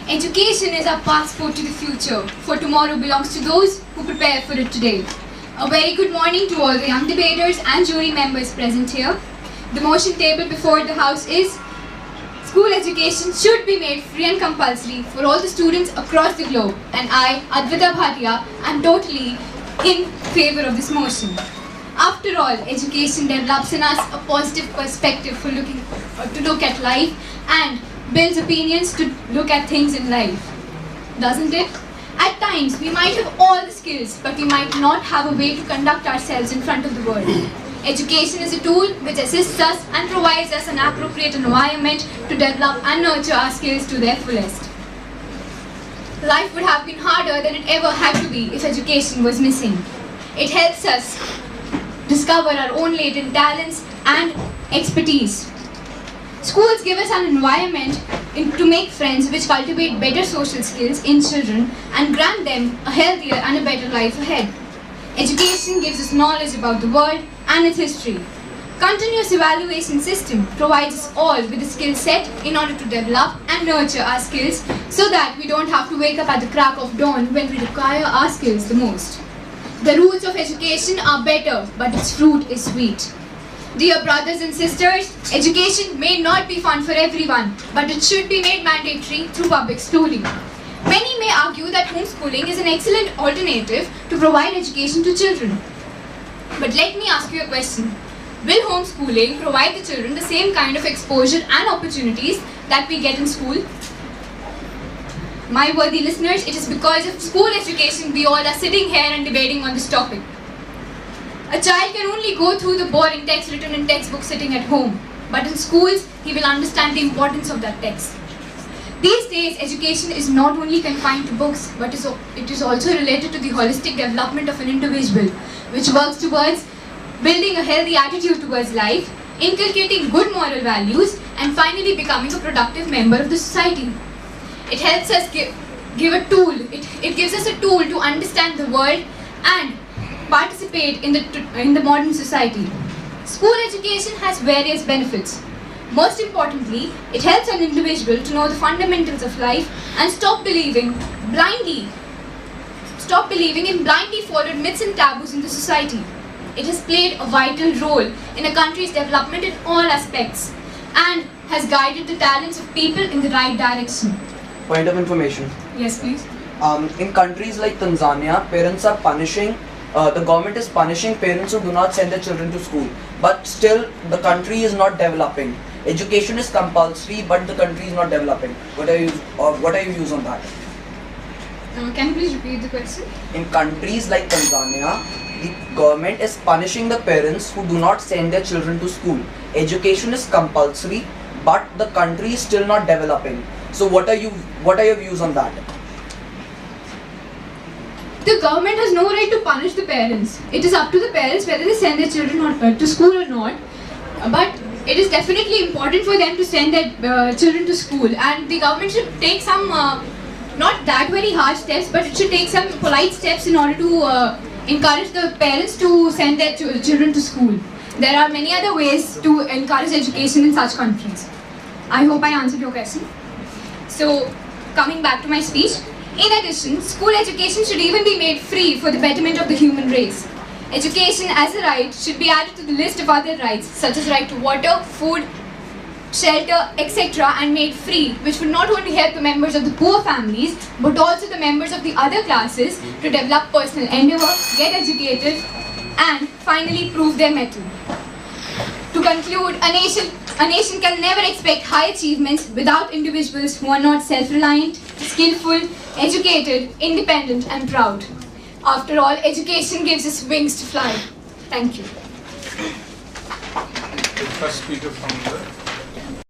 Education is our passport to the future, for tomorrow belongs to those who prepare for it today. A very good morning to all the young debaters and jury members present here. The motion tabled before the House is school education should be made free and compulsory for all the students across the globe, and I, Advita Bhatia, am totally in favour of this motion. After all, education develops in us a positive perspective for to look at life and builds opinions to look at things in life, doesn't it? At times, we might have all the skills, but we might not have a way to conduct ourselves in front of the world. Education is a tool which assists us and provides us an appropriate environment to develop and nurture our skills to their fullest. Life would have been harder than it ever had to be if education was missing. It helps us discover our own latent talents and expertise. Schools give us an environment to make friends which cultivate better social skills in children and grant them a healthier and a better life ahead. Education gives us knowledge about the world and its history. Continuous evaluation system provides us all with a skill set in order to develop and nurture our skills so that we don't have to wake up at the crack of dawn when we require our skills the most. The roots of education are better, but its fruit is sweet. Dear brothers and sisters, education may not be fun for everyone, but it should be made mandatory through public schooling. Many may argue that homeschooling is an excellent alternative to provide education to children. But let me ask you a question. Will homeschooling provide the children the same kind of exposure and opportunities that we get in school? My worthy listeners, it is because of school education we all are sitting here and debating on this topic. A child can only go through the boring text written in textbooks sitting at home, but in schools he will understand the importance of that text. These days, education is not only confined to books, but it is also related to the holistic development of an individual, which works towards building a healthy attitude towards life, inculcating good moral values, and finally becoming a productive member of the society. It helps us give a tool. It gives us a tool to understand the world and participate in the modern society. School education has various benefits. Most importantly, it helps an individual to know the fundamentals of life and stop believing in blindly followed myths and taboos in the society. It has played a vital role in a country's development in all aspects and has guided the talents of people in the right direction. Point of information. Yes, please. In countries like Tanzania, parents are punishing, the government is punishing parents who do not send their children to school. But still, the country is not developing. Education is compulsory, but the country is not developing. What are your views on that? Can you please repeat the question? In countries like Tanzania, the government is punishing the parents who do not send their children to school. Education is compulsory, but the country is still not developing. So what are your views on that? The government has no right to punish the parents. It is up to the parents whether they send their children to school or not. But it is definitely important for them to send their children to school, and the government should take some not that very harsh steps, but it should take some polite steps in order to encourage the parents to send their children to school. There are many other ways to encourage education in such countries. I hope I answered your question. So, coming back to my speech, in addition, school education should even be made free for the betterment of the human race. Education as a right should be added to the list of other rights, such as right to water, food, shelter, etc., and made free, which would not only help the members of the poor families, but also the members of the other classes to develop personal endeavour, get educated, and finally prove their mettle. To conclude, a nation can never expect high achievements without individuals who are not self-reliant, skillful, educated, independent, and proud. After all, education gives us wings to fly. Thank you. The first speaker from the